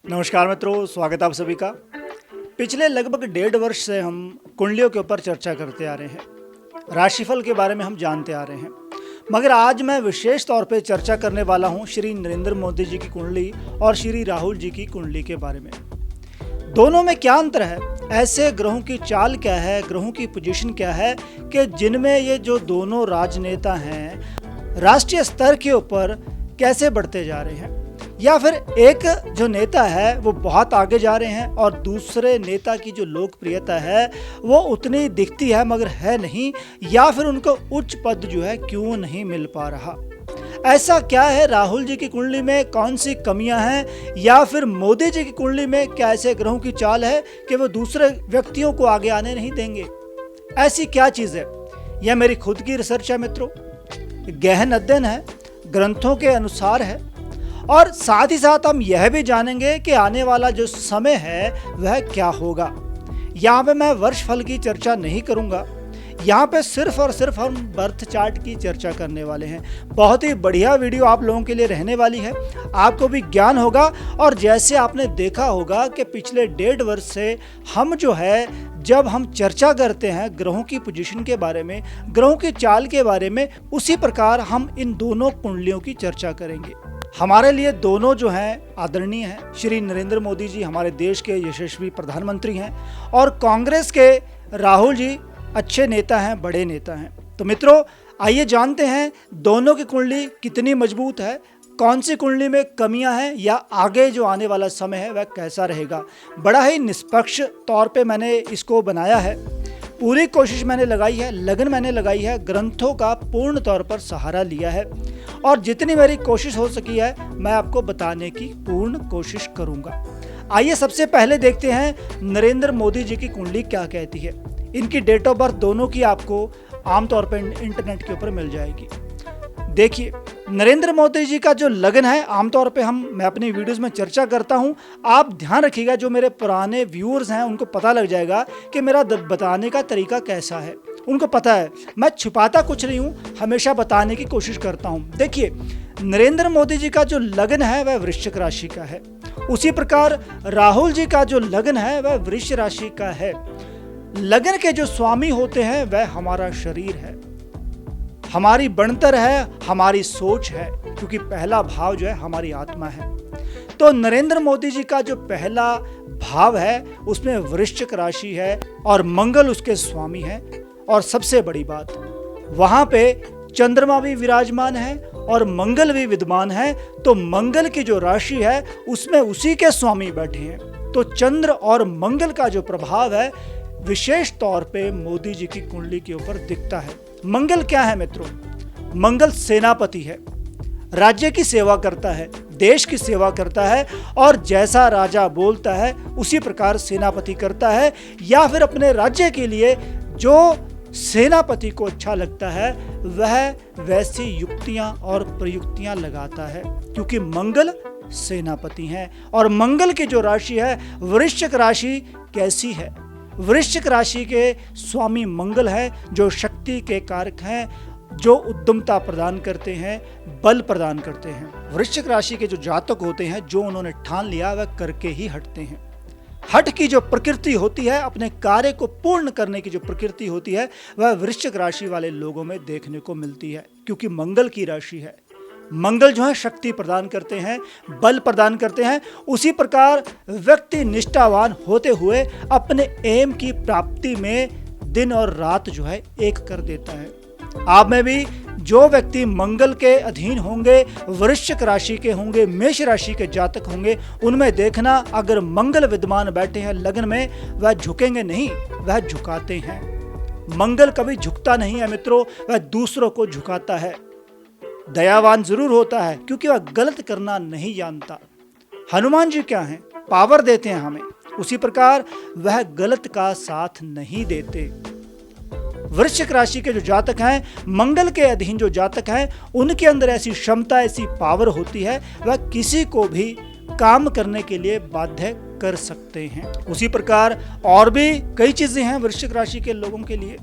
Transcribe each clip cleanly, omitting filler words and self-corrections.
नमस्कार मित्रों, स्वागत है आप सभी का। पिछले लगभग 1.5 वर्ष से हम कुंडलियों के ऊपर चर्चा करते आ रहे हैं, राशिफल के बारे में हम जानते आ रहे हैं। मगर आज मैं विशेष तौर पे चर्चा करने वाला हूं श्री नरेंद्र मोदी जी की कुंडली और श्री राहुल जी की कुंडली के बारे में। दोनों में क्या अंतर है, ऐसे ग्रहों की चाल क्या है, ग्रहों की पोजीशन क्या है कि जिनमें ये जो दोनों राजनेता हैं राष्ट्रीय स्तर के ऊपर कैसे बढ़ते जा रहे हैं, या फिर एक जो नेता है वो बहुत आगे जा रहे हैं और दूसरे नेता की जो लोकप्रियता है वो उतनी दिखती है मगर है नहीं, या फिर उनको उच्च पद जो है क्यों नहीं मिल पा रहा। ऐसा क्या है राहुल जी की कुंडली में, कौन सी कमियां हैं, या फिर मोदी जी की कुंडली में क्या ऐसे ग्रहों की चाल है कि वो दूसरे व्यक्तियों को आगे आने नहीं देंगे। ऐसी क्या चीज़ है? यह मेरी खुद की रिसर्च है मित्रों, गहन अध्ययन है, ग्रंथों के अनुसार है, और साथ ही साथ हम यह भी जानेंगे कि आने वाला जो समय है वह क्या होगा। यहाँ पे मैं वर्षफल की चर्चा नहीं करूँगा, यहाँ पे सिर्फ और सिर्फ हम बर्थ चार्ट की चर्चा करने वाले हैं। बहुत ही बढ़िया वीडियो आप लोगों के लिए रहने वाली है, आपको भी ज्ञान होगा। और जैसे आपने देखा होगा कि पिछले 1.5 वर्ष से हम जो है जब हम चर्चा करते हैं ग्रहों की पोजीशन के बारे में, ग्रहों की चाल के बारे में, उसी प्रकार हम इन दोनों कुंडलियों की चर्चा करेंगे। हमारे लिए दोनों जो हैं आदरणीय हैं। श्री नरेंद्र मोदी जी हमारे देश के यशस्वी प्रधानमंत्री हैं और कांग्रेस के राहुल जी अच्छे नेता हैं, बड़े नेता हैं। तो मित्रों आइए जानते हैं दोनों की कुंडली कितनी मजबूत है, कौन सी कुंडली में कमियां हैं, या आगे जो आने वाला समय है वह कैसा रहेगा। बड़ा ही निष्पक्ष तौर पे मैंने इसको बनाया है, पूरी कोशिश मैंने लगाई है, लगन मैंने लगाई है, ग्रंथों का पूर्ण तौर पर सहारा लिया है और जितनी मेरी कोशिश हो सकी है मैं आपको बताने की पूर्ण कोशिश करूंगा। आइए सबसे पहले देखते हैं नरेंद्र मोदी जी की कुंडली क्या कहती है। इनकी डेट ऑफ बर्थ दोनों की आपको आमतौर पर इंटरनेट के ऊपर मिल जाएगी। देखिए नरेंद्र मोदी जी का जो लगन है, आमतौर पे मैं अपनी वीडियोस में चर्चा करता हूं, आप ध्यान रखिएगा, जो मेरे पुराने व्यूअर्स हैं उनको पता लग जाएगा कि मेरा बताने का तरीका कैसा है। उनको पता है मैं छुपाता कुछ नहीं हूं, हमेशा बताने की कोशिश करता हूं। देखिए नरेंद्र मोदी जी का जो लगन है वह वृश्चिक राशि का है, उसी प्रकार राहुल जी का जो लगन है वह वृष राशि का है। लगन के जो स्वामी होते हैं वह हमारा शरीर है, हमारी बनतर है, हमारी सोच है, क्योंकि पहला भाव जो है हमारी आत्मा है। तो नरेंद्र मोदी जी का जो पहला भाव है उसमें वृश्चिक राशि है और मंगल उसके स्वामी है। और सबसे बड़ी बात, वहां पे चंद्रमा भी विराजमान है और मंगल भी विद्यमान है। तो मंगल की जो राशि है उसमें उसी के स्वामी बैठे हैं। तो चंद्र और मंगल का जो प्रभाव है विशेष तौर पे मोदी जी की कुंडली के ऊपर दिखता है। मंगल क्या है मित्रों? मंगल सेनापति है, राज्य की सेवा करता है, देश की सेवा करता है, और जैसा राजा बोलता है उसी प्रकार सेनापति करता है, या फिर अपने राज्य के लिए जो सेनापति को अच्छा लगता है वह वैसी युक्तियां और प्रयुक्तियां लगाता है, क्योंकि मंगल सेनापति हैं। और मंगल की जो राशि है वृश्चिक राशि कैसी है? वृश्चिक राशि के स्वामी मंगल है, जो शक्ति के कारक हैं, जो उद्यमता प्रदान करते हैं, बल प्रदान करते हैं। वृश्चिक राशि के जो जातक होते हैं, जो उन्होंने ठान लिया वह करके ही हटते हैं। हट की जो प्रकृति होती है, अपने कार्य को पूर्ण करने की जो प्रकृति होती है, वह वृश्चिक राशि वाले लोगों में देखने को मिलती है, क्योंकि मंगल की राशि है। मंगल जो है शक्ति प्रदान करते हैं, बल प्रदान करते हैं। उसी प्रकार व्यक्ति निष्ठावान होते हुए अपने एम की प्राप्ति में दिन और रात जो है एक कर देता है। आप में भी जो व्यक्ति मंगल के अधीन होंगे, वृश्चिक राशि के होंगे, मेष राशि के जातक होंगे, उनमें देखना अगर मंगल विद्यमान बैठे हैं लगन में, वह झुकेंगे नहीं, वह झुकाते हैं। मंगल कभी झुकता नहीं है मित्रों, वह दूसरों को झुकाता है। दयावान जरूर होता है क्योंकि वह गलत करना नहीं जानता। हनुमान जी क्या हैं? पावर देते हैं हमें, उसी प्रकार वह गलत का साथ नहीं देते। वृश्चिक राशि के जो जातक हैं, मंगल के अधीन जो जातक हैं, उनके अंदर ऐसी क्षमता, ऐसी पावर होती है, वह किसी को भी काम करने के लिए बाध्य कर सकते हैं। उसी प्रकार और भी कई चीजें हैं वृश्चिक राशि के लोगों के लिए।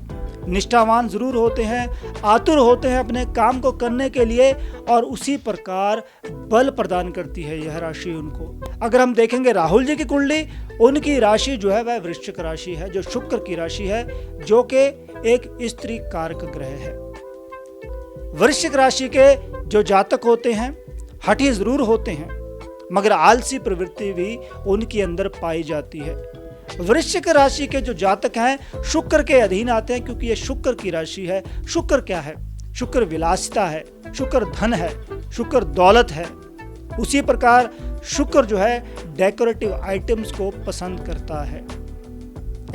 निष्ठावान जरूर होते हैं, आतुर होते हैं अपने काम को करने के लिए, और उसी प्रकार बल प्रदान करती है यह राशि उनको। अगर हम देखेंगे राहुल जी की कुंडली, उनकी राशि जो है वह वृश्चिक राशि है, जो शुक्र की राशि है, जो कि एक स्त्री कारक ग्रह है। वृश्चिक राशि के जो जातक होते हैं हठी जरूर होते हैं, मगर आलसी प्रवृत्ति भी उनके अंदर पाई जाती है। वृश्चिक राशि के जो जातक हैं शुक्र के अधीन आते हैं, क्योंकि ये शुक्र की राशि है। शुक्र क्या है? शुक्र विलासिता है, शुक्र धन है, शुक्र दौलत है। उसी प्रकार शुक्र जो है डेकोरेटिव आइटम्स को पसंद करता है,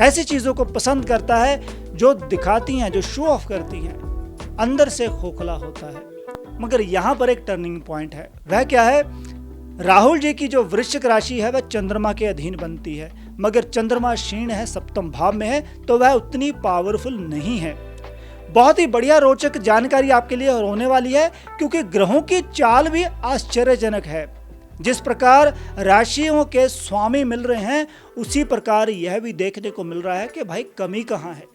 ऐसी चीजों को पसंद करता है जो दिखाती हैं, जो शो ऑफ करती हैं, अंदर से खोखला होता है। मगर यहां पर एक टर्निंग पॉइंट है, वह क्या है? राहुल जी की जो वृश्चिक राशि है वह चंद्रमा के अधीन बनती है, मगर चंद्रमा क्षीण है, सप्तम भाव में है, तो वह उतनी पावरफुल नहीं है। बहुत ही बढ़िया रोचक जानकारी आपके लिए होने वाली है, क्योंकि ग्रहों की चाल भी आश्चर्यजनक है। जिस प्रकार राशियों के स्वामी मिल रहे हैं, उसी प्रकार यह भी देखने को मिल रहा है कि भाई कमी कहाँ है।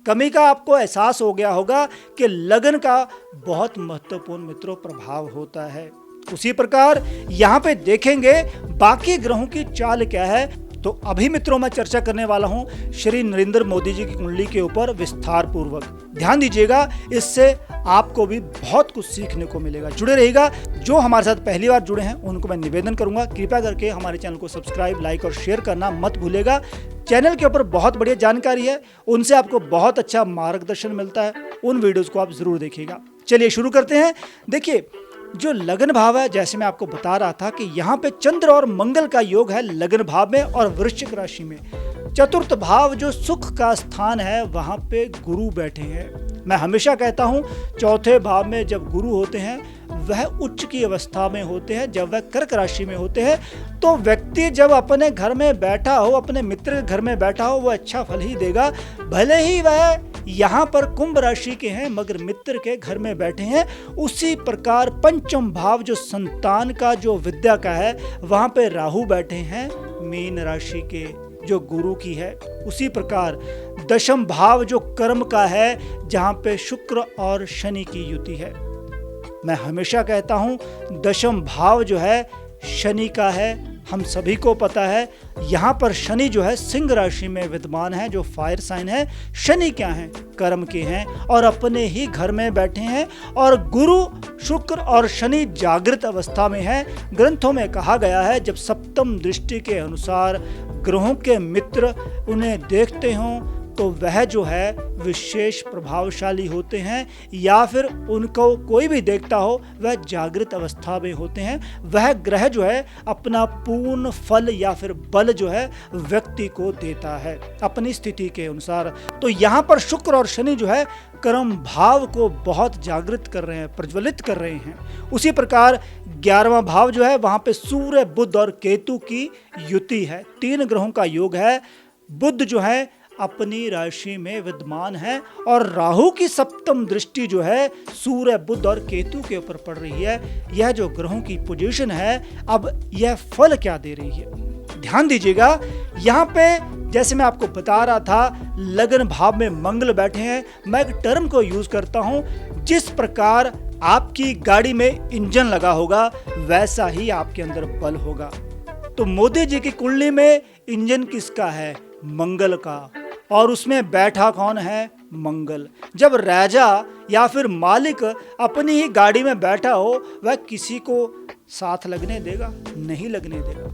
कमी का आपको एहसास हो गया होगा कि लगन का बहुत महत्वपूर्ण मित्रों प्रभाव होता है। उसी प्रकार यहाँ पे देखेंगे बाकी ग्रहों की चाल क्या है। तो अभी मित्रों मैं चर्चा करने वाला हूं श्री नरेंद्र मोदी जी की कुंडली के ऊपर विस्तार पूर्वक। ध्यान दीजिएगा, इससे आपको भी बहुत कुछ सीखने को मिलेगा। जुड़े रहिएगा। जो हमारे साथ पहली बार जुड़े हैं उनको मैं निवेदन करूंगा, कृपया करके हमारे चैनल को सब्सक्राइब, लाइक और शेयर करना मत भूलेगा। चैनल के ऊपर बहुत बढ़िया जानकारी है, उनसे आपको बहुत अच्छा मार्गदर्शन मिलता है, उन वीडियोज को आप जरूर देखिएगा। चलिए शुरू करते हैं। देखिए, जो लगन भाव है, जैसे मैं आपको बता रहा था कि यहाँ पे चंद्र और मंगल का योग है लगन भाव में और वृश्चिक राशि में। चतुर्थ भाव जो सुख का स्थान है, वहां पे गुरु बैठे हैं। मैं हमेशा कहता हूं चौथे भाव में जब गुरु होते हैं वह उच्च की अवस्था में होते हैं। जब वह कर्क राशि में होते हैं तो व्यक्ति जब अपने घर में बैठा हो, अपने मित्र के घर में बैठा हो, वह अच्छा फल ही देगा। भले ही वह यहाँ पर कुंभ राशि के हैं मगर मित्र के घर में बैठे हैं। उसी प्रकार पंचम भाव जो संतान का, जो विद्या का है, वहां पे राहु बैठे हैं मीन राशि के, जो गुरु की है। उसी प्रकार दशम भाव जो कर्म का है, जहां पे शुक्र और शनि की युति है। मैं हमेशा कहता हूं दशम भाव जो है शनि का है, हम सभी को पता है। यहाँ पर शनि जो है सिंह राशि में विद्यमान है, जो फायर साइन है। शनि क्या है? कर्म के हैं और अपने ही घर में बैठे हैं। और गुरु, शुक्र और शनि जागृत अवस्था में है। ग्रंथों में कहा गया है जब सप्तम दृष्टि के अनुसार ग्रहों के मित्र उन्हें देखते हों तो वह जो है विशेष प्रभावशाली होते हैं, या फिर उनको कोई भी देखता हो वह जागृत अवस्था में होते हैं। वह ग्रह जो है अपना पूर्ण फल या फिर बल जो है व्यक्ति को देता है अपनी स्थिति के अनुसार। तो यहाँ पर शुक्र और शनि जो है कर्म भाव को बहुत जागृत कर रहे हैं, प्रज्वलित कर रहे हैं। उसी प्रकार 11वां भाव जो है वहां पे सूर्य, बुध और केतु की युति है। 3 ग्रहों का योग है। बुध जो है अपनी राशि में विद्यमान है और राहु की सप्तम दृष्टि जो है सूर्य, बुध और केतु के ऊपर पड़ रही है। यह जो ग्रहों की पोजीशन है, अब यह फल क्या दे रही है? ध्यान दीजिएगा, यहाँ पे जैसे मैं आपको बता रहा था लगन भाव में मंगल बैठे हैं। मैं एक टर्म को यूज करता हूं, जिस प्रकार आपकी गाड़ी में इंजन लगा होगा वैसा ही आपके अंदर बल होगा। तो मोदी जी की कुंडली में इंजन किसका है? मंगल का। और उसमें बैठा कौन है? मंगल। जब राजा या फिर मालिक अपनी ही गाड़ी में बैठा हो, वह किसी को साथ लगने देगा? नहीं लगने देगा।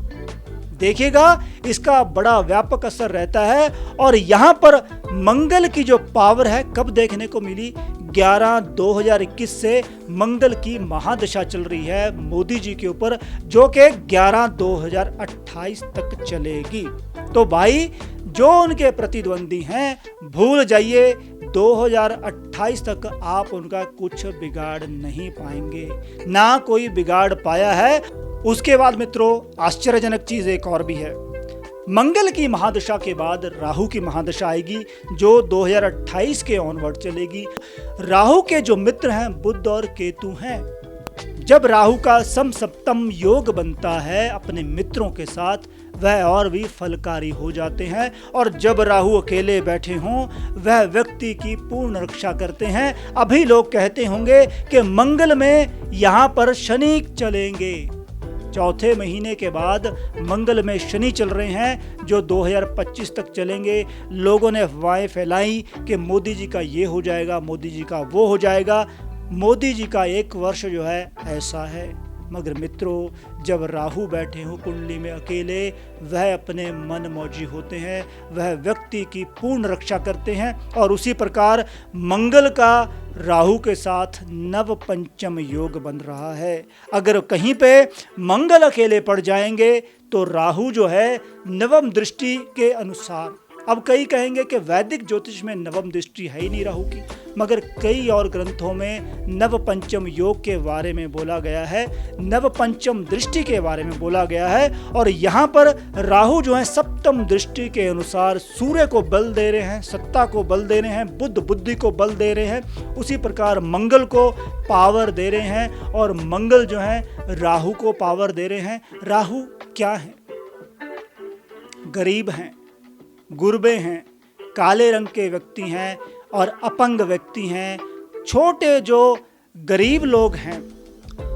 देखिएगा, इसका बड़ा व्यापक असर रहता है। और यहाँ पर मंगल की जो पावर है कब देखने को मिली? 11/2021 से मंगल की महादशा चल रही है मोदी जी के ऊपर, जो कि 11/2028 तक चलेगी। तो भाई जो उनके प्रतिद्वंदी हैं भूल जाइए, 2028 तक आप उनका कुछ बिगाड़ नहीं पाएंगे, ना कोई बिगाड़ पाया है। उसके बाद मित्रों आश्चर्यजनक चीज एक और भी है। मंगल की महादशा के बाद राहु की महादशा आएगी, जो 2028 के ऑनवर्ड चलेगी। राहु के जो मित्र हैं बुध और केतु हैं, जब राहु का सप्तम योग बनता है अपने मित्रों के साथ, वह और भी फलकारी हो जाते हैं। और जब राहु अकेले बैठे हों, वह व्यक्ति की पूर्ण रक्षा करते हैं। अभी लोग कहते होंगे कि मंगल में यहाँ पर शनि चलेंगे। चौथे महीने के बाद मंगल में शनि चल रहे हैं, जो 2025 तक चलेंगे। लोगों ने अफवाहें फैलाई कि मोदी जी का ये हो जाएगा, मोदी जी का वो हो जाएगा। मोदी जी का एक वर्ष जो है ऐसा है। मगर मित्रों, जब राहु बैठे हो कुंडली में अकेले, वह अपने मन मौजी होते हैं, वह व्यक्ति की पूर्ण रक्षा करते हैं। और उसी प्रकार मंगल का राहु के साथ नव पंचम योग बन रहा है। अगर कहीं पे मंगल अकेले पड़ जाएंगे तो राहु जो है नवम दृष्टि के अनुसार, अब कई कहेंगे कि वैदिक ज्योतिष में नवम दृष्टि है ही नहीं राहु की, मगर कई और ग्रंथों में नव पंचम योग के बारे में बोला गया है, नव पंचम दृष्टि के बारे में बोला गया है। और यहाँ पर राहु जो है सप्तम दृष्टि के अनुसार सूर्य को बल दे रहे हैं, सत्ता को बल दे रहे हैं, बुद्धि को बल दे रहे हैं। उसी प्रकार मंगल को पावर दे रहे हैं और मंगल जो है राहु को पावर दे रहे हैं। राहु क्या है? गरीब हैं, गुरबे हैं, काले रंग के व्यक्ति हैं और अपंग व्यक्ति हैं। छोटे जो गरीब लोग हैं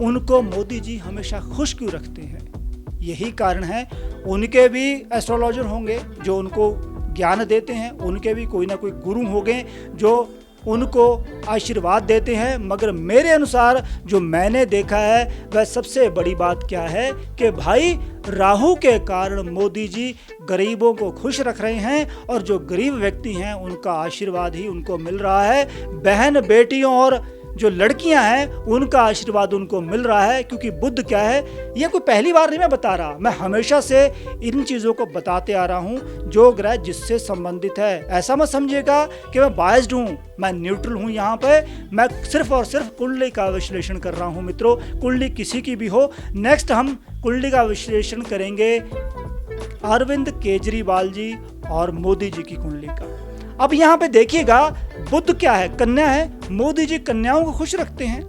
उनको मोदी जी हमेशा खुश क्यों रखते हैं? यही कारण है। उनके भी एस्ट्रोलॉजर होंगे जो उनको ज्ञान देते हैं, उनके भी कोई ना कोई गुरु होंगे जो उनको आशीर्वाद देते हैं। मगर मेरे अनुसार जो मैंने देखा है, वह सबसे बड़ी बात क्या है कि भाई राहु के कारण मोदी जी गरीबों को खुश रख रहे हैं और जो गरीब व्यक्ति हैं उनका आशीर्वाद ही उनको मिल रहा है। बहन बेटियों और जो लड़कियां हैं उनका आशीर्वाद उनको मिल रहा है। क्योंकि बुध क्या है, ये कोई पहली बार नहीं मैं बता रहा, मैं हमेशा से इन चीज़ों को बताते आ रहा हूँ। जो ग्रह जिससे संबंधित है, ऐसा मत समझिएगा कि मैं बायस्ड हूँ, मैं न्यूट्रल हूँ। यहाँ पे मैं सिर्फ और सिर्फ कुंडली का विश्लेषण कर रहा हूँ। मित्रों, कुंडली किसी की भी हो। नेक्स्ट हम कुंडली का विश्लेषण करेंगे अरविंद केजरीवाल जी और मोदी जी की कुंडली का। अब यहाँ पे देखिएगा, बुध क्या है? कन्या है। मोदी जी कन्याओं को खुश रखते हैं,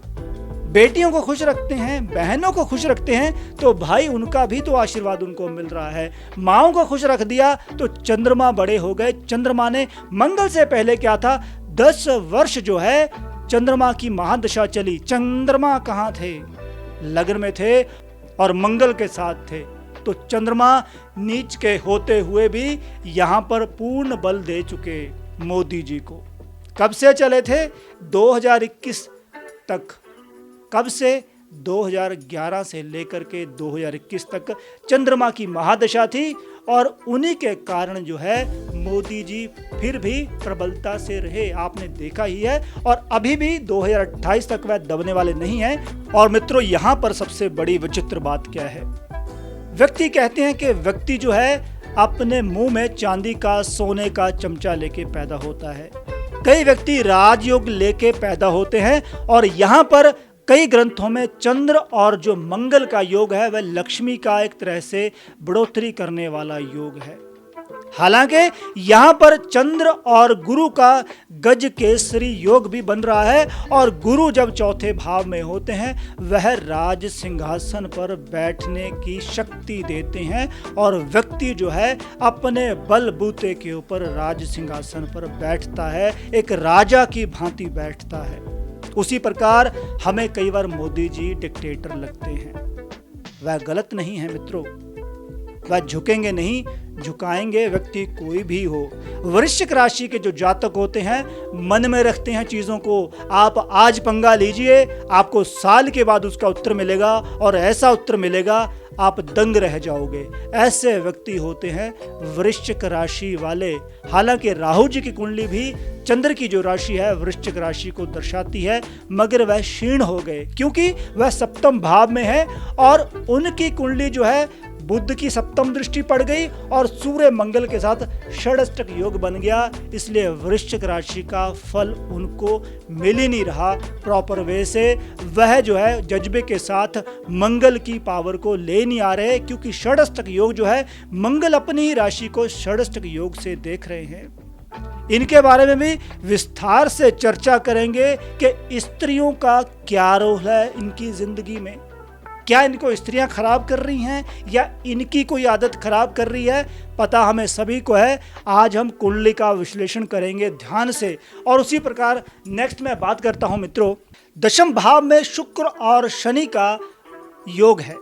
बेटियों को खुश रखते हैं, बहनों को खुश रखते हैं, तो भाई उनका भी तो आशीर्वाद उनको मिल रहा है। माओ को खुश रख दिया तो चंद्रमा बड़े हो गए। चंद्रमा ने मंगल से पहले क्या था, 10 वर्ष जो है चंद्रमा की महादशा चली। चंद्रमा कहाँ थे? लग्न में थे और मंगल के साथ थे। तो चंद्रमा नीच के होते हुए भी यहाँ पर पूर्ण बल दे चुके मोदी जी को। कब से चले थे? 2021 तक। कब से? 2011 से लेकर के 2021 तक चंद्रमा की महादशा थी और उन्हीं के कारण जो है मोदी जी फिर भी प्रबलता से रहे। आपने देखा ही है और अभी भी 2028 तक वह दबने वाले नहीं हैं। और मित्रों, यहाँ पर सबसे बड़ी विचित्र बात क्या है? व्यक्ति कहते हैं कि व्यक्ति जो है अपने मुंह में चांदी का, सोने का चमचा लेके पैदा होता है। कई व्यक्ति राजयोग लेके पैदा होते हैं और यहाँ पर कई ग्रंथों में चंद्र और जो मंगल का योग है वह लक्ष्मी का एक तरह से बढ़ोतरी करने वाला योग है। हालांकि यहाँ पर चंद्र और गुरु का गज केसरी योग भी बन रहा है और गुरु जब चौथे भाव में होते हैं वह राज सिंहासन पर बैठने की शक्ति देते हैं और व्यक्ति जो है अपने बलबूते के ऊपर राज सिंहासन पर बैठता है, एक राजा की भांति बैठता है। उसी प्रकार हमें कई बार मोदी जी डिक्टेटर लगते हैं। वह गलत नहीं है मित्रों, वह झुकेंगे नहीं, झुकाएंगे व्यक्ति कोई भी हो। वृश्चिक राशि के जो जातक होते हैं मन में रखते हैं चीजों को। आप आज पंगा लीजिए, आपको साल के बाद उसका उत्तर मिलेगा और ऐसा उत्तर मिलेगा आप दंग रह जाओगे। ऐसे व्यक्ति होते हैं वृश्चिक राशि वाले। हालांकि राहु जी की कुंडली भी चंद्र की जो राशि है वृश्चिक राशि को दर्शाती है, मगर वह क्षीण हो गए क्योंकि वह सप्तम भाव में है और उनकी कुंडली जो है बुध की सप्तम दृष्टि पड़ गई और सूर्य मंगल के साथ षष्टक योग बन गया। इसलिए वृश्चिक राशि का फल उनको मिल ही नहीं रहा प्रॉपर वे से। वह जो है जज्बे के साथ मंगल की पावर को ले नहीं आ रहे क्योंकि षष्टक योग जो है मंगल अपनी ही राशि को षष्टक योग से देख रहे हैं। इनके बारे में भी विस्तार से चर्चा करेंगे कि स्त्रियों का क्या रोल है इनकी जिंदगी में। क्या इनको स्त्रियां खराब कर रही हैं या इनकी कोई आदत खराब कर रही है, पता हमें सभी को है। आज हम कुंडली का विश्लेषण करेंगे ध्यान से। और उसी प्रकार नेक्स्ट मैं बात करता हूं मित्रों, दशम भाव में शुक्र और शनि का योग है।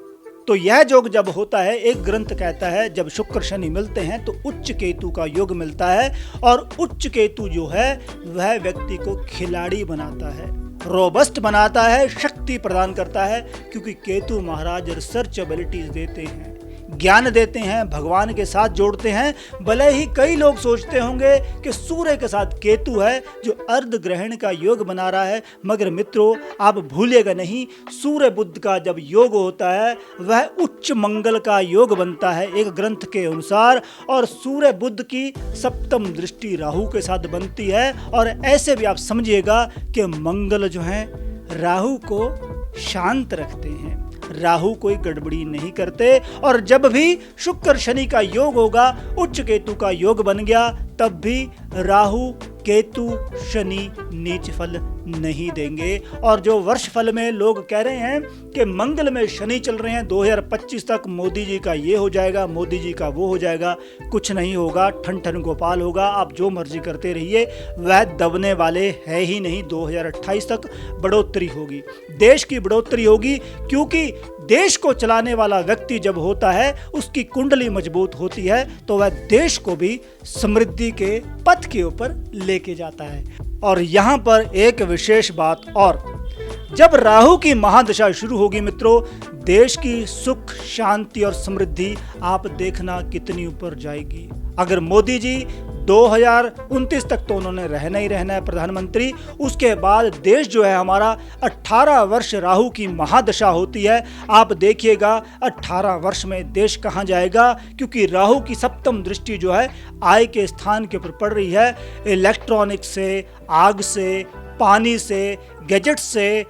तो यह योग जब होता है, एक ग्रंथ कहता है जब शुक्र शनि मिलते हैं तो उच्च केतु का योग मिलता है। और उच्च केतु जो है वह व्यक्ति को खिलाड़ी बनाता है, रोबस्ट बनाता है, शक्ति प्रदान करता है, क्योंकि केतु महाराज रिसर्च एबिलिटीज देते हैं, ज्ञान देते हैं, भगवान के साथ जोड़ते हैं। भले ही कई लोग सोचते होंगे कि सूर्य के साथ केतु है जो अर्ध ग्रहण का योग बना रहा है, मगर मित्रों आप भूलिएगा नहीं, सूर्य बुध का जब योग होता है वह उच्च मंगल का योग बनता है एक ग्रंथ के अनुसार। और सूर्य बुध की सप्तम दृष्टि राहु के साथ बनती है। और ऐसे भी आप समझिएगा कि मंगल जो है राहु को शांत रखते हैं, राहु कोई गड़बड़ी नहीं करते। और जब भी शुक्र शनि का योग होगा, उच्च केतु का योग बन गया, तब भी राहु केतु शनि नीच फल नहीं देंगे। और जो वर्ष फल में लोग कह रहे हैं कि मंगल में शनि चल रहे हैं 2025 तक, मोदी जी का ये हो जाएगा, मोदी जी का वो हो जाएगा, कुछ नहीं होगा, ठन ठन गोपाल होगा। आप जो मर्जी करते रहिए, वह दबने वाले है ही नहीं। 2028 तक बढ़ोतरी होगी, देश की बढ़ोतरी होगी, क्योंकि देश को चलाने वाला व्यक्ति जब होता है, उसकी कुंडली मजबूत होती है, तो वह देश को भी समृद्धि के पथ के ऊपर लेके जाता है। और यहाँ पर एक विशेष बात और, जब राहु की महादशा शुरू होगी मित्रों, देश की सुख शांति और समृद्धि आप देखना कितनी ऊपर जाएगी। अगर मोदी जी 2029 तक तो उन्होंने रहना ही रहना है प्रधानमंत्री, उसके बाद देश जो है हमारा 18 वर्ष राहु की महादशा होती है। आप देखिएगा 18 वर्ष में देश कहां जाएगा, क्योंकि राहु की सप्तम दृष्टि जो है आय के स्थान के ऊपर पड़ रही है। इलेक्ट्रॉनिक से, आग से, पानी से, गैजेट से,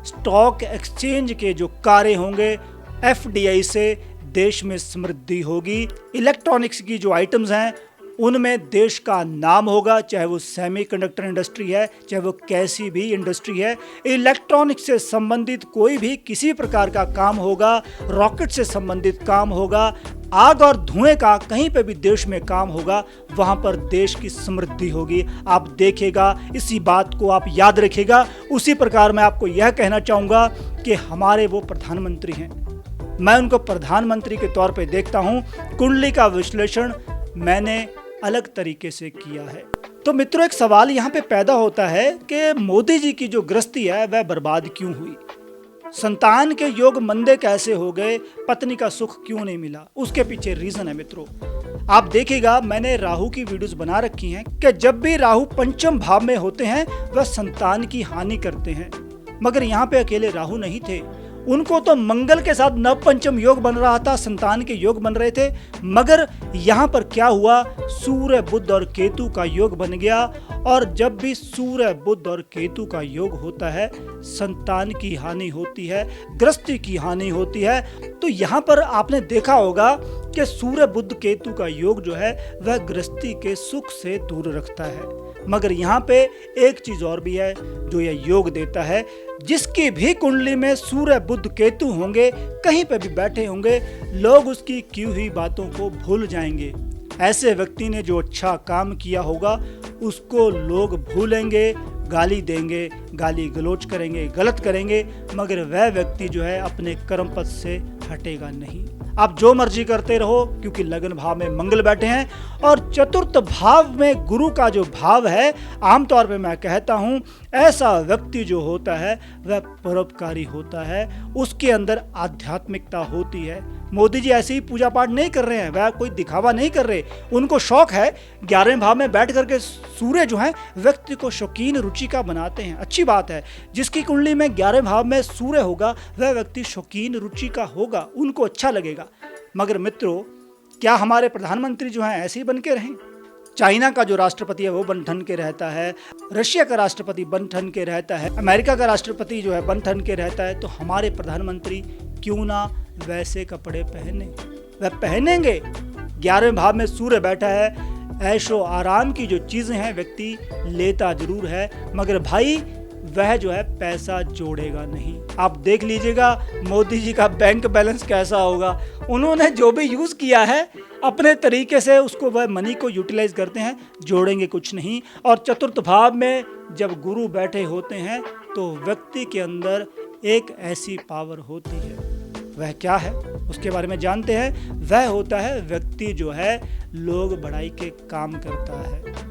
स्टॉक एक्सचेंज के जो कार्य होंगे, FDI से देश में समृद्धि होगी। इलेक्ट्रॉनिक्स की जो आइटम्स हैं उनमें देश का नाम होगा, चाहे वो सेमीकंडक्टर इंडस्ट्री है, चाहे वो कैसी भी इंडस्ट्री है। इलेक्ट्रॉनिक्स से संबंधित कोई भी किसी प्रकार का काम होगा, रॉकेट से संबंधित काम होगा, आग और धुएं का कहीं पे भी देश में काम होगा, वहां पर देश की समृद्धि होगी। आप देखेगा, इसी बात को आप याद रखिएगा। उसी प्रकार मैं आपको यह कहना चाहूंगा कि हमारे वो प्रधानमंत्री हैं, मैं उनको प्रधानमंत्री के तौर पे देखता हूं। कुंडली का विश्लेषण मैंने अलग तरीके से किया है। तो मित्रों एक सवाल यहाँ पे पैदा होता है कि मोदी जी की जो गृहस्थी है वह बर्बाद क्यों हुई, संतान के योग मंदे कैसे हो गए, पत्नी का सुख क्यों नहीं मिला, उसके पीछे रीजन है मित्रों। आप देखिएगा मैंने राहु की वीडियोस बना रखी हैं कि जब भी राहु पंचम भाव में होते हैं वह संतान की हानि करते हैं, मगर यहाँ पे अकेले राहु नहीं थे, उनको तो मंगल के साथ नव पंचम योग बन रहा था, संतान के योग बन रहे थे। मगर यहाँ पर क्या हुआ, सूर्य बुध और केतु का योग बन गया। और जब भी सूर्य बुध और केतु का योग होता है, संतान की हानि होती है, गृहस्थी की हानि होती है। तो यहाँ पर आपने देखा होगा कि सूर्य बुध केतु का योग जो है वह गृहस्थी के सुख से दूर रखता है। मगर यहाँ पे एक चीज और भी है जो यह योग देता है, जिसकी भी कुंडली में सूर्य बुध केतु होंगे, कहीं पे भी बैठे होंगे, लोग उसकी की हुई बातों को भूल जाएंगे। ऐसे व्यक्ति ने जो अच्छा काम किया होगा उसको लोग भूलेंगे, गाली देंगे, गाली गलोच करेंगे, गलत करेंगे, मगर वह व्यक्ति जो है अपने कर्म पथ से हटेगा नहीं। आप जो मर्जी करते रहो, क्योंकि लगन भाव में मंगल बैठे हैं। और चतुर्थ भाव में गुरु का जो भाव है, आमतौर पे मैं कहता हूं ऐसा व्यक्ति जो होता है वह परोपकारी होता है, उसके अंदर आध्यात्मिकता होती है। मोदी जी ऐसे ही पूजा पाठ नहीं कर रहे हैं, वह कोई दिखावा नहीं कर रहे, उनको शौक है। 11वें भाव में बैठ करके सूर्य जो है व्यक्ति को शौकीन रुचि का बनाते हैं, अच्छी बात है। जिसकी कुंडली में 11वें भाव में सूर्य होगा वह व्यक्ति शौकीन रुचि का होगा, उनको अच्छा लगेगा। मगर मित्रों क्या हमारे प्रधानमंत्री जो हैं ऐसे ही बन के रहें? चाइना का जो राष्ट्रपति है वो बन ठन के रहता है, रशिया का राष्ट्रपति बन ठन के रहता है, अमेरिका का राष्ट्रपति जो है बन ठन के रहता है। तो हमारे प्रधानमंत्री क्यों ना वैसे कपड़े पहने, वह पहनेंगे। 11वें भाव में सूर्य बैठा है, ऐशो आराम की जो चीज़ें हैं व्यक्ति लेता जरूर है, मगर भाई वह जो है पैसा जोड़ेगा नहीं। आप देख लीजिएगा मोदी जी का बैंक बैलेंस कैसा होगा। उन्होंने जो भी यूज़ किया है अपने तरीके से उसको वह मनी को यूटिलाइज करते हैं, जोड़ेंगे कुछ नहीं। और चतुर्थ भाव में जब गुरु बैठे होते हैं तो व्यक्ति के अंदर एक ऐसी पावर होती है, वह क्या है उसके बारे में जानते हैं। वह होता है व्यक्ति जो है लोग बढ़ाई के काम करता है,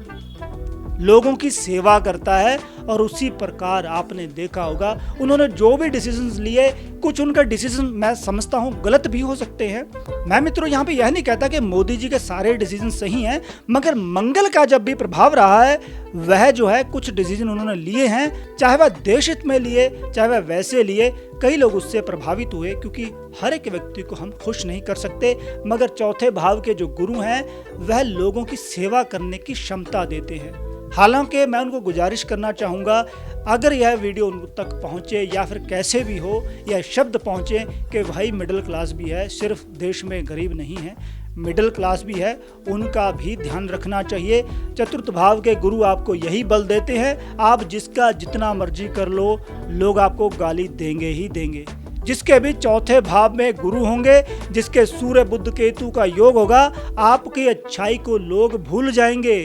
लोगों की सेवा करता है। और उसी प्रकार आपने देखा होगा उन्होंने जो भी डिसीजंस लिए, कुछ उनका डिसीजन मैं समझता हूँ गलत भी हो सकते हैं। मैं मित्रों यहाँ पे यह नहीं कहता कि मोदी जी के सारे डिसीजन सही हैं, मगर मंगल का जब भी प्रभाव रहा है वह जो है कुछ डिसीजन उन्होंने लिए हैं, चाहे वह देश हित में लिए चाहे वह वैसे लिए। कई लोग उससे प्रभावित हुए, क्योंकि हर एक व्यक्ति को हम खुश नहीं कर सकते, मगर चौथे भाव के जो गुरु हैं वह लोगों की सेवा करने की क्षमता देते हैं। हालांकि मैं उनको गुजारिश करना चाहूँगा, अगर यह वीडियो उन तक पहुँचे या फिर कैसे भी हो यह शब्द पहुँचे कि भाई मिडिल क्लास भी है, सिर्फ देश में गरीब नहीं है, मिडिल क्लास भी है, उनका भी ध्यान रखना चाहिए। चतुर्थ भाव के गुरु आपको यही बल देते हैं, आप जिसका जितना मर्जी कर लो लोग आपको गाली देंगे ही देंगे। जिसके भी चौथे भाव में गुरु होंगे, जिसके सूर्य बुध केतु का योग होगा, आपकी अच्छाई को लोग भूल जाएंगे।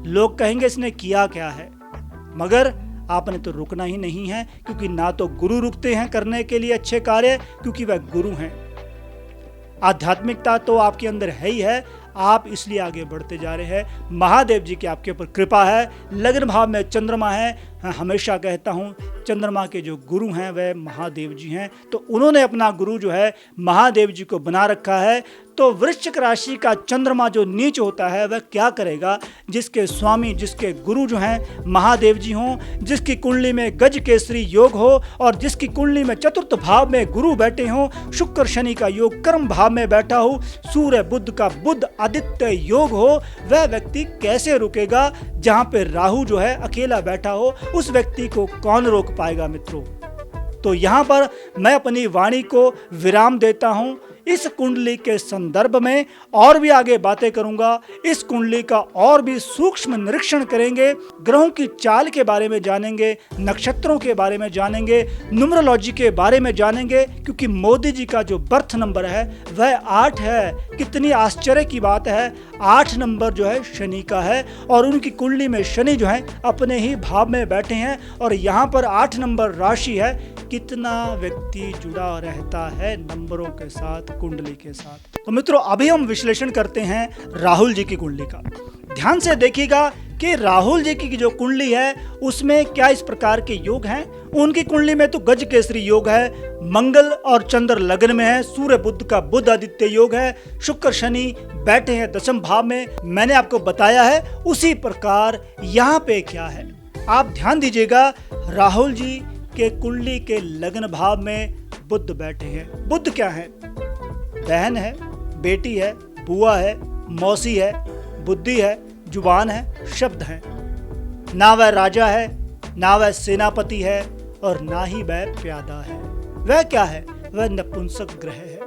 लोग कहेंगे इसने किया क्या है, मगर आपने तो रुकना ही नहीं है, क्योंकि ना तो गुरु रुकते हैं करने के लिए अच्छे कार्य, क्योंकि वह गुरु हैं। आध्यात्मिकता तो आपके अंदर है ही है, आप इसलिए आगे बढ़ते जा रहे हैं। महादेव जी की आपके ऊपर कृपा है। लग्न भाव में चंद्रमा है, हमेशा कहता हूँ चंद्रमा के जो गुरु हैं वह महादेव जी हैं, तो उन्होंने अपना गुरु जो है महादेव जी को बना रखा है। तो वृश्चिक राशि का चंद्रमा जो नीच होता है वह क्या करेगा, जिसके स्वामी जिसके गुरु जो हैं महादेव जी हों, जिसकी कुंडली में गज केसरी योग हो और जिसकी कुंडली में चतुर्थ भाव में गुरु बैठे हों, शुक्र शनि का योग कर्म भाव में बैठा हो, सूर्य बुध का बुध आदित्य योग हो, वह व्यक्ति कैसे रुकेगा। जहां पे राहु जो है अकेला बैठा हो उस व्यक्ति को कौन रोक पाएगा मित्रों। तो यहां पर मैं अपनी वाणी को विराम देता हूं। इस कुंडली के संदर्भ में और भी आगे बातें करूंगा। इस कुंडली का और भी सूक्ष्म निरीक्षण करेंगे, ग्रहों की चाल के बारे में जानेंगे, नक्षत्रों के बारे में जानेंगे, न्यूमरोलॉजी के बारे में जानेंगे, क्योंकि मोदी जी का जो बर्थ नंबर है वह 8 है। कितनी आश्चर्य की बात है, 8 नंबर जो है शनि का है और उनकी कुंडली में शनि जो है अपने ही भाव में बैठे हैं और यहाँ पर 8 नंबर राशि है। कितना व्यक्ति जुड़ा रहता है नंबरों के साथ, कुंडली के साथ। तो मित्रों अभी हम विश्लेषण करते हैं राहुल जी की कुंडली का। ध्यान से देखिएगा कि राहुल जी की जो कुंडली है उसमें क्या इस प्रकार के योग हैं। उनकी कुंडली में तो गज केसरी योग है, मंगल और चंद्र लग्न में है, सूर्य बुध का बुध आदित्य योग है, शुक्र शनि बैठे हैं दशम भाव में, मैंने आपको बताया है। उसी प्रकार यहाँ पे क्या है आप ध्यान दीजिएगा, राहुल जी के कुंडली के लग्न भाव में बुध बैठे हैं। बुध क्या है, बहन है, बेटी है, बुआ है, मौसी है, बुद्धि है, जुबान है, शब्द है। ना वह राजा है, ना वह सेनापति है और ना ही वह प्यादा है। वह क्या है, वह नपुंसक ग्रह है।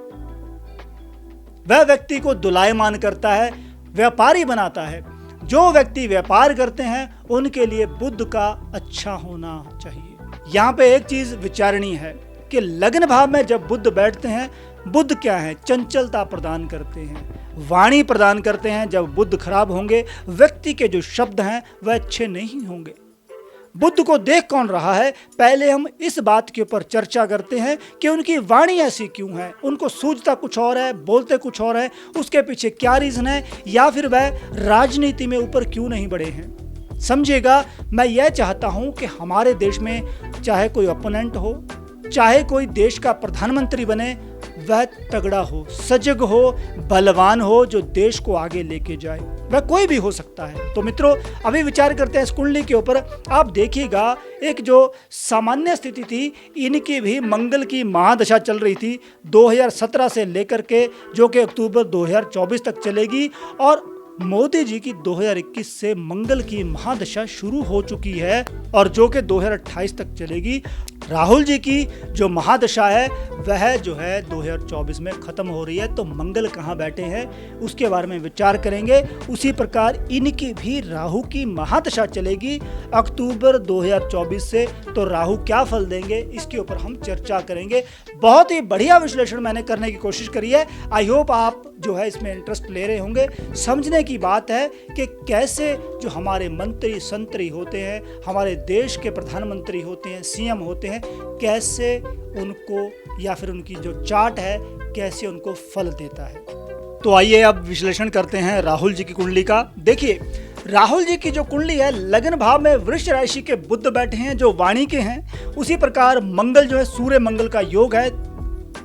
वह व्यक्ति को दुलायमान करता है, व्यापारी बनाता है। जो व्यक्ति व्यापार करते हैं उनके लिए बुध का अच्छा होना चाहिए। यहाँ पे एक चीज विचारणीय है कि लग्न भाव में जब बुध बैठते हैं, बुध क्या है, चंचलता प्रदान करते हैं, वाणी प्रदान करते हैं। जब बुध खराब होंगे व्यक्ति के जो शब्द हैं वह अच्छे नहीं होंगे। बुध को देख कौन रहा है, पहले हम इस बात के ऊपर चर्चा करते हैं कि उनकी वाणी ऐसी क्यों है, उनको सूझता कुछ और है, बोलते कुछ और है, उसके पीछे क्या रीजन है, या फिर वह राजनीति में ऊपर क्यों नहीं बढ़े हैं। समझिएगा, मैं यह चाहता हूं कि हमारे देश में चाहे कोई ओपोनेंट हो, चाहे कोई देश का प्रधानमंत्री बने, वह तगड़ा हो, सजग हो, बलवान हो, जो देश को आगे लेके जाए। वह कोई भी हो सकता है। तो मित्रों अभी विचार करते हैं इस कुंडली के ऊपर। आप देखिएगा एक जो सामान्य स्थिति थी, इनकी भी मंगल की महादशा चल रही थी 2017 से लेकर के, जो कि अक्टूबर 2024 तक चलेगी, और मोदी जी की 2021 से मंगल की महादशा शुरू हो चुकी है और जो कि 2028 तक चलेगी। राहुल जी की जो महादशा है वह जो है 2024 में खत्म हो रही है, तो मंगल कहाँ बैठे हैं उसके बारे में विचार करेंगे। उसी प्रकार इनकी भी राहु की महादशा चलेगी अक्टूबर 2024 से, तो राहु क्या फल देंगे इसके ऊपर हम चर्चा करेंगे। बहुत ही बढ़िया विश्लेषण मैंने करने की कोशिश करी है। आई होप आप जो है इसमें इंटरेस्ट ले रहे होंगे। समझने की बात है कि कैसे जो हमारे मंत्री संतरी होते हैं, हमारे देश के प्रधानमंत्री होते हैं, सीएम होते हैं, कैसे उनको या फिर उनकी जो चार्ट है कैसे उनको फल देता है। तो आइए अब विश्लेषण करते हैं राहुल जी की कुंडली का। देखिए, राहुल जी की जो कुंडली है, लग्न भाव में वृष राशि के बुध बैठे हैं जो वाणी के हैं। उसी प्रकार मंगल जो है सूर्य मंगल का योग है।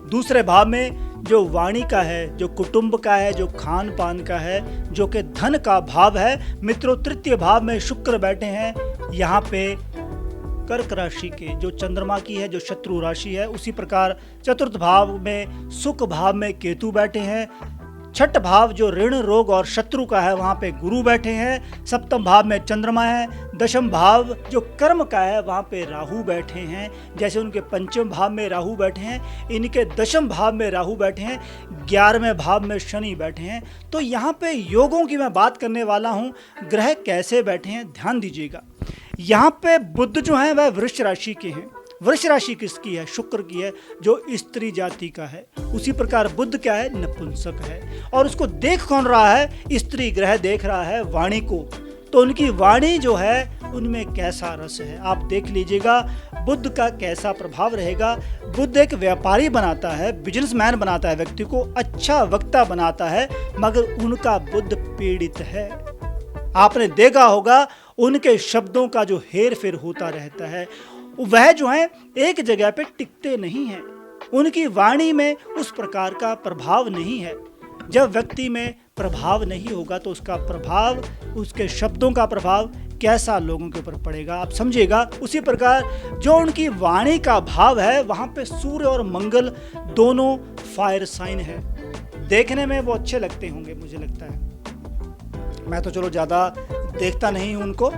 दूसरे भाव में जो वाणी का है, जो कुटुंब का है, जो खान पान का है, जो कि धन का भाव है। मित्रों, तृतीय भाव में शुक्र बैठे हैं। यहाँ पे कर्क राशि के जो चंद्रमा की है, जो शत्रु राशि है। उसी प्रकार चतुर्थ भाव में सुख भाव में केतु बैठे हैं। छठ भाव जो ऋण रोग और शत्रु का है वहाँ पे गुरु बैठे हैं। सप्तम भाव में चंद्रमा है। दशम भाव जो कर्म का है वहाँ पे राहु बैठे हैं। जैसे उनके पंचम भाव में राहु बैठे हैं, इनके दशम भाव में राहु बैठे हैं। 11वें भाव में शनि बैठे हैं। तो यहाँ पे योगों की मैं बात करने वाला हूँ। ग्रह कैसे बैठे हैं ध्यान दीजिएगा। यहाँ पे बुध जो है वह वृष राशि के हैं। वृष राशि किसकी है? शुक्र की है, जो स्त्री जाति का है। उसी प्रकार बुध क्या है? नपुंसक है। और उसको देख कौन रहा है? स्त्री ग्रह देख रहा है वाणी को। तो उनकी वाणी जो है उनमें कैसा रस है आप देख लीजिएगा। बुध का कैसा प्रभाव रहेगा। बुध एक व्यापारी बनाता है, बिजनेसमैन बनाता है, व्यक्ति को अच्छा वक्ता बनाता है, मगर उनका बुध पीड़ित है। आपने देखा होगा उनके शब्दों का जो हेर फेर होता रहता है, वह जो है एक जगह पे टिकते नहीं हैं। उनकी वाणी में उस प्रकार का प्रभाव नहीं है। जब व्यक्ति में प्रभाव नहीं होगा तो उसका प्रभाव, उसके शब्दों का प्रभाव कैसा लोगों के ऊपर पड़ेगा आप समझिएगा। उसी प्रकार जो उनकी वाणी का भाव है वहां पे सूर्य और मंगल दोनों फायर साइन है। देखने में वो अच्छे लगते होंगे मुझे लगता है। मैं तो चलो ज्यादा देखता नहीं हूं उनको।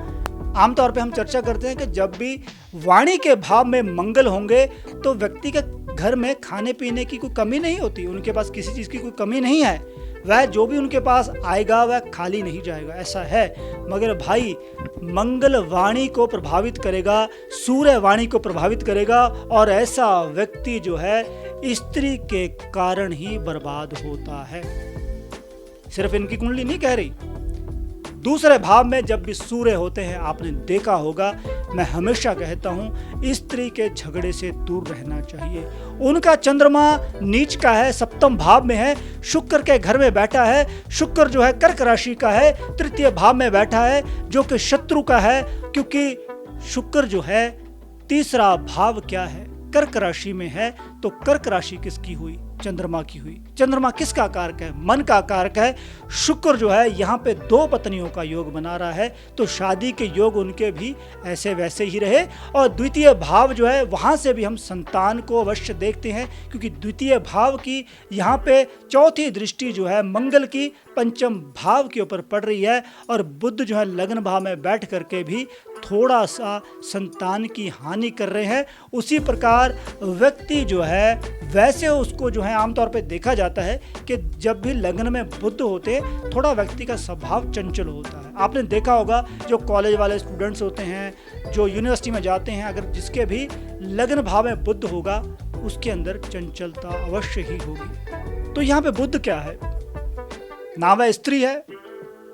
आमतौर पे हम चर्चा करते हैं कि जब भी वाणी के भाव में मंगल होंगे तो व्यक्ति के घर में खाने पीने की कोई कमी नहीं होती। उनके पास किसी चीज़ की कोई कमी नहीं है। वह जो भी उनके पास आएगा वह खाली नहीं जाएगा, ऐसा है। मगर भाई मंगल वाणी को प्रभावित करेगा, सूर्य वाणी को प्रभावित करेगा, और ऐसा व्यक्ति जो है स्त्री के कारण ही बर्बाद होता है। सिर्फ इनकी कुंडली नहीं कह रही। दूसरे भाव में जब भी सूर्य होते हैं, आपने देखा होगा, मैं हमेशा कहता हूं स्त्री के झगड़े से दूर रहना चाहिए। उनका चंद्रमा नीच का है, सप्तम भाव में है, शुक्र के घर में बैठा है। शुक्र जो है कर्क राशि का है, तृतीय भाव में बैठा है, जो कि शत्रु का है। क्योंकि शुक्र जो है तीसरा भाव क्या है? कर्क राशि में है। तो कर्क राशि किसकी हुई? चंद्रमा की हुई। चंद्रमा किसका कारक है? मन का कारक है। शुक्र जो है यहाँ पे दो पत्नियों का योग बना रहा है, तो शादी के योग उनके भी ऐसे वैसे ही रहे। और द्वितीय भाव जो है वहां से भी हम संतान को अवश्य देखते हैं, क्योंकि द्वितीय भाव की यहाँ पे चौथी दृष्टि जो है मंगल की पंचम भाव के ऊपर पड़ रही है। और बुध जो है लग्न भाव में बैठ करके भी थोड़ा सा संतान की हानि कर रहे हैं। उसी प्रकार व्यक्ति जो है वैसे उसको जो है आमतौर पे देखा जाता है कि जब भी लग्न में बुध होते थोड़ा व्यक्ति का स्वभाव चंचल होता है। आपने देखा होगा जो कॉलेज वाले स्टूडेंट्स होते हैं, जो यूनिवर्सिटी में जाते हैं, अगर जिसके भी लग्न भाव में बुध होगा उसके अंदर चंचलता अवश्य ही होगी। तो यहाँ पे बुध क्या है? ना वह स्त्री है,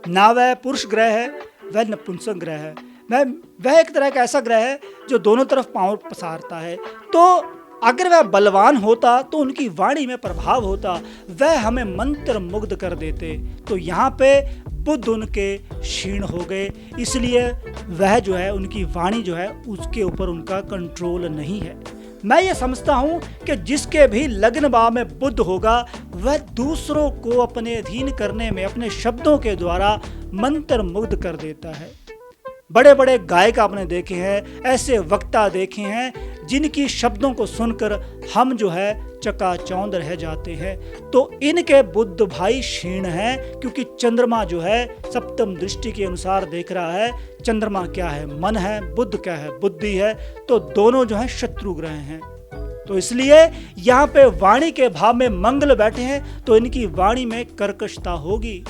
ना वह पुरुष ग्रह है, वह नपुंसक ग्रह है। वह एक तरह का ऐसा ग्रह है जो दोनों तरफ पांव पसारता है। तो अगर वह बलवान होता तो उनकी वाणी में प्रभाव होता, वह हमें मंत्र मुग्ध कर देते। तो यहाँ पे बुध उनके क्षीण हो गए, इसलिए वह जो है उनकी वाणी जो है उसके ऊपर उनका कंट्रोल नहीं है। मैं ये समझता हूँ कि जिसके भी लग्न भाव में बुध होगा वह दूसरों को अपने अधीन करने में अपने शब्दों के द्वारा मंत्र मुग्ध कर देता है। बड़े बड़े गायक आपने देखे हैं, ऐसे वक्ता देखे हैं जिनकी शब्दों को सुनकर हम जो है चकाचौंध रह जाते हैं। तो इनके बुद्ध भाई क्षीण हैं, क्योंकि चंद्रमा जो है सप्तम दृष्टि के अनुसार देख रहा है। चंद्रमा क्या है? मन है। बुद्ध क्या है? बुद्धि है। तो दोनों जो है शत्रु ग्रह हैं। तो इसलिए यहाँ पे वाणी के भाव में मंगल बैठे हैं, तो इनकी वाणी में कर्कशता होगी।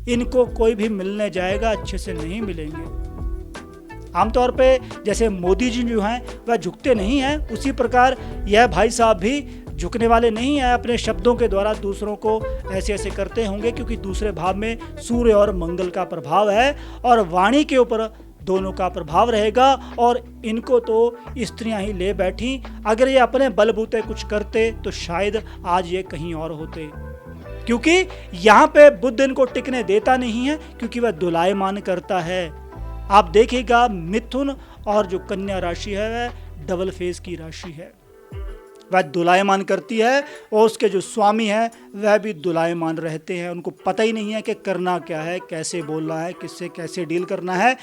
इनको कोई भी मिलने जाएगा अच्छे से नहीं मिलेंगे। आमतौर पे जैसे मोदी जी जो हैं वह झुकते नहीं हैं, उसी प्रकार यह भाई साहब भी झुकने वाले नहीं हैं। अपने शब्दों के द्वारा दूसरों को ऐसे ऐसे करते होंगे, क्योंकि दूसरे भाव में सूर्य और मंगल का प्रभाव है और वाणी के ऊपर दोनों का प्रभाव रहेगा। और इनको तो स्त्रियां ही ले बैठी। अगर ये अपने बलबूते कुछ करते तो शायद आज ये कहीं और होते, क्योंकि यहाँ पे बुद्ध इनको टिकने देता नहीं है, क्योंकि वह दुलायमान करता है। आप देखिएगा मिथुन और जो कन्या राशि है वह डबल फेस की राशि है। वह दुलायमान करती है और उसके जो स्वामी हैं वह भी दुलायमान रहते हैं। उनको पता ही नहीं है कि करना क्या है, कैसे बोलना है, किससे कैसे डील करना है।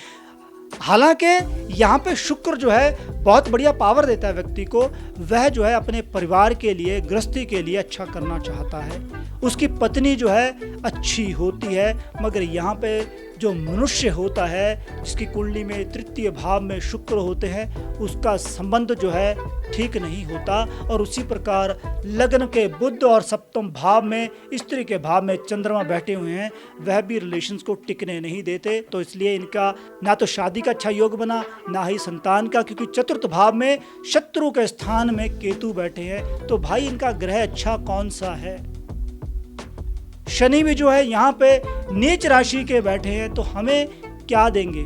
हालांकि यहाँ पे शुक्र जो है बहुत बढ़िया पावर देता है व्यक्ति को। वह जो है अपने परिवार के लिए, गृहस्थी के लिए अच्छा करना चाहता है। उसकी पत्नी जो है अच्छी होती है, मगर यहाँ पे जो मनुष्य होता है जिसकी कुंडली में तृतीय भाव में शुक्र होते हैं, उसका संबंध जो है ठीक नहीं होता। और उसी प्रकार लग्न के बुध और सप्तम भाव में, स्त्री के भाव में चंद्रमा बैठे हुए हैं, वह भी रिलेशंस को टिकने नहीं देते। तो इसलिए इनका ना तो शादी का अच्छा योग बना, ना ही संतान का, क्योंकि चतुर्थ भाव में शत्रु के स्थान में केतु बैठे हैं। तो भाई इनका ग्रह अच्छा कौन सा है? शनि भी जो है यहाँ पे नीच राशि के बैठे हैं, तो हमें क्या देंगे,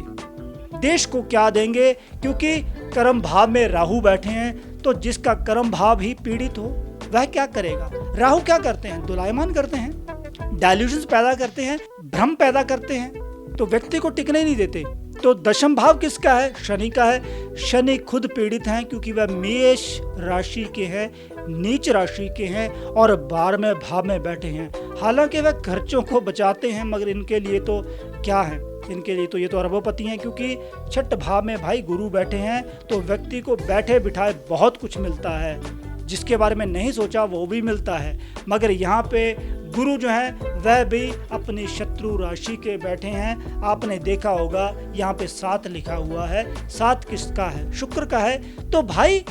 देश को क्या देंगे? क्योंकि कर्म भाव में राहु बैठे हैं, तो जिसका कर्म भाव ही पीड़ित हो वह क्या करेगा? राहु क्या करते हैं? दुलायमान करते हैं, डायल्यूशंस पैदा करते हैं, भ्रम पैदा करते हैं, तो व्यक्ति को टिकने नहीं देते। तो दशम भाव किसका है? शनि का है। शनि खुद पीड़ित हैं, क्योंकि वह मेष राशि के हैं, नीच राशि के हैं और 12वें भाव में बैठे हैं। हालांकि वह खर्चों को बचाते हैं, मगर इनके लिए तो क्या है, इनके लिए तो ये तो अरबोपति हैं, क्योंकि छठ भाव में भाई गुरु बैठे हैं। तो व्यक्ति को बैठे बिठाए बहुत कुछ मिलता है, जिसके बारे में नहीं सोचा वो भी मिलता है। मगर यहाँ पे गुरु जो है वह भी अपनी शत्रु राशि के बैठे हैं। आपने देखा होगा यहाँ पे 7 लिखा हुआ है। 7 किसका है? शुक्र का है। तो भाई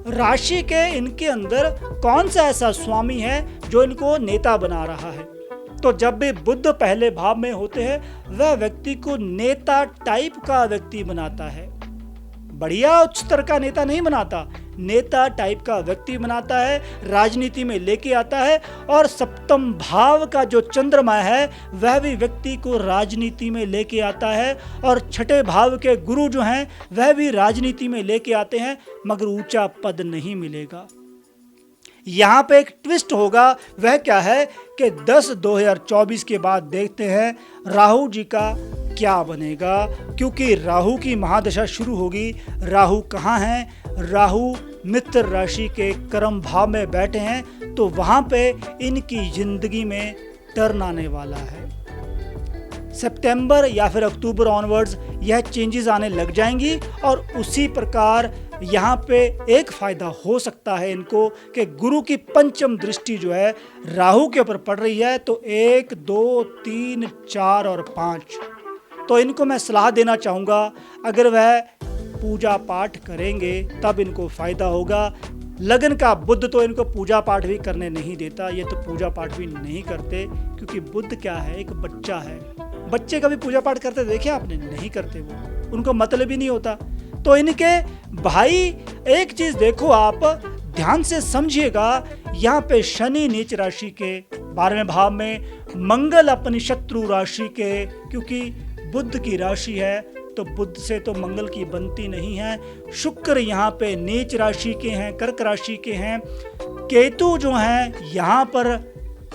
राशि के इनके अंदर कौन सा ऐसा स्वामी है जो इनको नेता बना रहा है? तो जब भी बुध पहले भाव में होते हैं, वह व्यक्ति को नेता टाइप का व्यक्ति बनाता है। बढ़िया उच्च स्तर का नेता नहीं बनाता, नेता टाइप का व्यक्ति बनाता है, राजनीति में लेके आता है। और सप्तम भाव का जो चंद्रमा है वह भी व्यक्ति को राजनीति में लेके आता है। और छठे भाव के गुरु जो हैं वह भी राजनीति में लेके आते हैं, मगर ऊंचा पद नहीं मिलेगा। यहाँ पे एक ट्विस्ट होगा, वह क्या है कि 10/2024 के बाद देखते हैं राहु जी का क्या बनेगा, क्योंकि राहु की महादशा शुरू होगी। राहु कहाँ है? राहु मित्र राशि के कर्म भाव में बैठे हैं, तो वहां पे इनकी जिंदगी में टर्न आने वाला है। सितंबर या फिर अक्टूबर ऑनवर्ड्स यह चेंजेस आने लग जाएंगी। और उसी प्रकार यहाँ पे एक फायदा हो सकता है इनको कि गुरु की पंचम दृष्टि जो है राहु के ऊपर पड़ रही है। तो 1, 2, 3, 4 और 5, तो इनको मैं सलाह देना चाहूँगा, अगर वह पूजा पाठ करेंगे तब इनको फायदा होगा। लगन का बुध तो इनको पूजा पाठ भी करने नहीं देता, ये तो पूजा पाठ भी नहीं करते, क्योंकि बुध क्या है? एक बच्चा है। बच्चे कभी पूजा पाठ करते देखे आपने? नहीं करते, वो उनको मतलब ही नहीं होता। तो इनके भाई एक चीज देखो, आप ध्यान से समझिएगा, यहाँ पे शनि नीच राशि के 12वें भाव में, मंगल अपनी शत्रु राशि के, क्योंकि बुध की राशि है, तो बुध से तो मंगल की बनती नहीं है। शुक्र यहाँ पे नीच राशि के हैं, कर्क राशि के हैं। केतु जो हैं यहाँ पर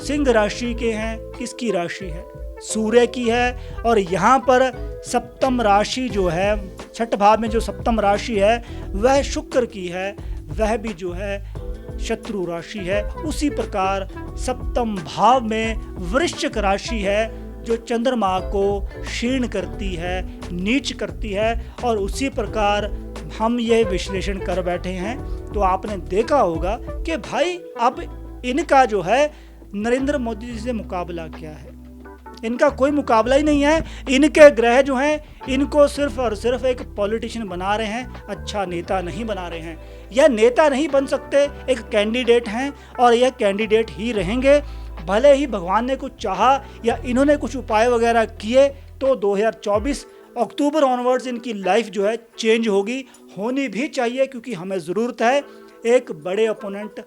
सिंह राशि के हैं। किसकी राशि है? सूर्य की है। और यहाँ पर सप्तम राशि जो है, छठ भाव में जो सप्तम राशि है वह शुक्र की है, वह भी जो है शत्रु राशि है। उसी प्रकार सप्तम भाव में वृश्चिक राशि है, जो चंद्रमा को क्षीण करती है, नीच करती है। और उसी प्रकार हम ये विश्लेषण कर बैठे हैं तो आपने देखा होगा कि भाई अब इनका जो है नरेंद्र मोदी जी से मुकाबला क्या है। इनका कोई मुकाबला ही नहीं है। इनके ग्रह जो हैं इनको सिर्फ और सिर्फ एक पॉलिटिशियन बना रहे हैं, अच्छा नेता नहीं बना रहे हैं। यह नेता नहीं बन सकते, एक कैंडिडेट हैं और यह कैंडिडेट ही रहेंगे। भले ही भगवान ने कुछ चाहा या इन्होंने कुछ उपाय वगैरह किए तो 2024 अक्टूबर ऑनवर्ड्स इनकी लाइफ जो है चेंज होनी भी चाहिए, क्योंकि हमें ज़रूरत है एक बड़े ओपोनेंट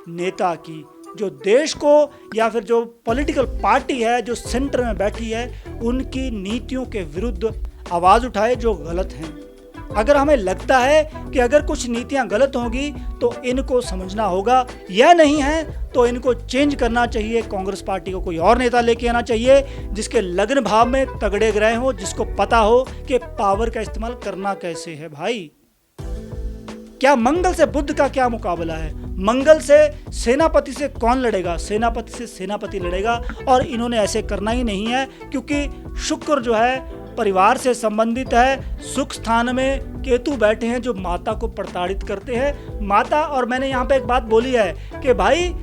नेता की, जो देश को या फिर जो पॉलिटिकल पार्टी है जो सेंटर में बैठी है उनकी नीतियों के विरुद्ध आवाज़ उठाए जो गलत हैं। अगर हमें लगता है कि अगर कुछ नीतियां गलत होंगी तो इनको समझना होगा, या नहीं है तो इनको चेंज करना चाहिए। कांग्रेस पार्टी को कोई और नेता लेके आना चाहिए जिसके लग्न भाव में तगड़े ग्रह हो, जिसको पता हो कि पावर का इस्तेमाल करना कैसे है। भाई क्या मंगल से बुध का क्या मुकाबला है? मंगल से सेनापति से कौन लड़ेगा? सेनापति से सेनापति लड़ेगा। और इन्होंने ऐसे करना ही नहीं है, क्योंकि शुक्र जो है परिवार से संबंधित है। सुख स्थान में केतु बैठे हैं जो माता को प्रताड़ित करते हैं। माता, और मैंने यहाँ पे एक बात बोली है कि भाई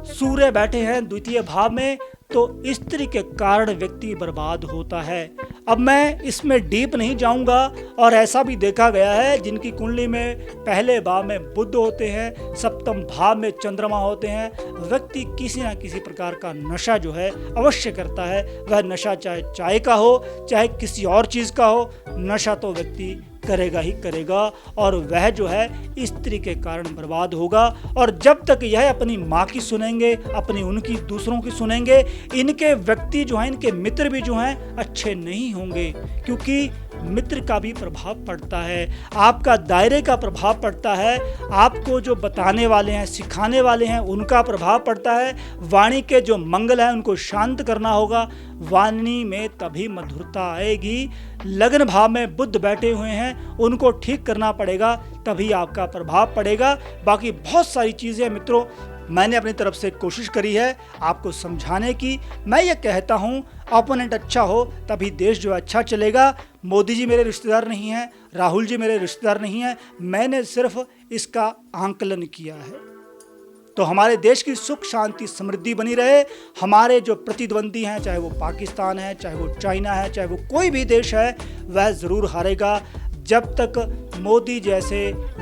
सूर्य बैठे हैं द्वितीय भाव में, तो स्त्री के कारण व्यक्ति बर्बाद होता है। अब मैं इसमें डीप नहीं जाऊंगा, और ऐसा भी देखा गया है जिनकी कुंडली में पहले भाव में बुध होते हैं, सप्तम भाव में चंद्रमा होते हैं, व्यक्ति किसी ना किसी प्रकार का नशा जो है अवश्य करता है। वह नशा चाहे चाय का हो चाहे किसी और चीज़ का हो, नशा तो व्यक्ति करेगा ही करेगा, और वह जो है स्त्री के कारण बर्बाद होगा। और जब तक यह अपनी माँ की सुनेंगे, अपनी उनकी दूसरों की सुनेंगे, इनके व्यक्ति जो हैं, इनके मित्र भी जो हैं अच्छे नहीं होंगे, क्योंकि मित्र का भी प्रभाव पड़ता है, आपका दायरे का प्रभाव पड़ता है, आपको जो बताने वाले हैं सिखाने वाले हैं उनका प्रभाव पड़ता है। वाणी के जो मंगल हैं उनको शांत करना होगा, वाणी में तभी मधुरता आएगी। लग्न भाव में बुध बैठे हुए हैं उनको ठीक करना पड़ेगा, तभी आपका प्रभाव पड़ेगा। बाकी बहुत सारी चीज़ें मित्रों मैंने अपनी तरफ से कोशिश करी है आपको समझाने की। मैं ये कहता हूँ ओपोनेंट अच्छा हो तभी देश जो अच्छा चलेगा। मोदी जी मेरे रिश्तेदार नहीं हैं, राहुल जी मेरे रिश्तेदार नहीं हैं, मैंने सिर्फ इसका आंकलन किया है। तो हमारे देश की सुख शांति समृद्धि बनी रहे। हमारे जो प्रतिद्वंदी हैं, चाहे वो पाकिस्तान है, चाहे वो चाइना है, चाहे वो कोई भी देश है, वह ज़रूर हारेगा जब तक मोदी जैसे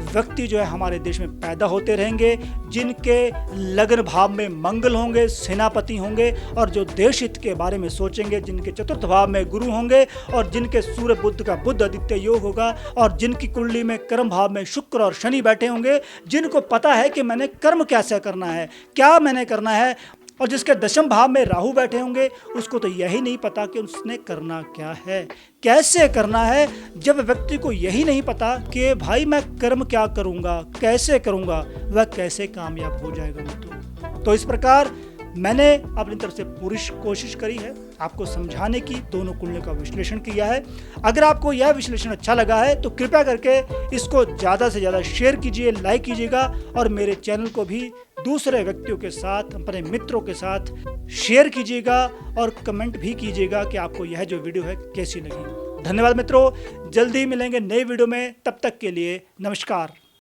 व्यक्ति जो है हमारे देश में पैदा होते रहेंगे, जिनके लग्न भाव में मंगल होंगे, सेनापति होंगे, और जो देश हित के बारे में सोचेंगे, जिनके चतुर्थ भाव में गुरु होंगे, और जिनके सूर्य बुध का बुध आदित्य योग होगा, और जिनकी कुंडली में कर्म भाव में शुक्र और शनि बैठे होंगे, जिनको पता है कि मैंने कर्म कैसे करना है, क्या मैंने करना है, और जिसके दशम भाव में राहु बैठे होंगे उसको तो यही नहीं पता कि उसने करना क्या है, कैसे करना है। जब व्यक्ति को यही नहीं पता कि भाई मैं कर्म क्या करूंगा, कैसे करूंगा, वह कैसे कामयाब हो जाएगा मित्रों। तो इस प्रकार मैंने अपनी तरफ से पूरी कोशिश करी है आपको समझाने की, दोनों कुंडलियों का विश्लेषण किया है। अगर आपको यह विश्लेषण अच्छा लगा है तो कृपया करके इसको ज़्यादा से ज़्यादा शेयर कीजिए, लाइक कीजिएगा, और मेरे चैनल को भी दूसरे व्यक्तियों के साथ, अपने मित्रों के साथ शेयर कीजिएगा, और कमेंट भी कीजिएगा कि आपको यह जो वीडियो है कैसी लगी। धन्यवाद मित्रों, जल्दी ही मिलेंगे नए वीडियो में, तब तक के लिए नमस्कार।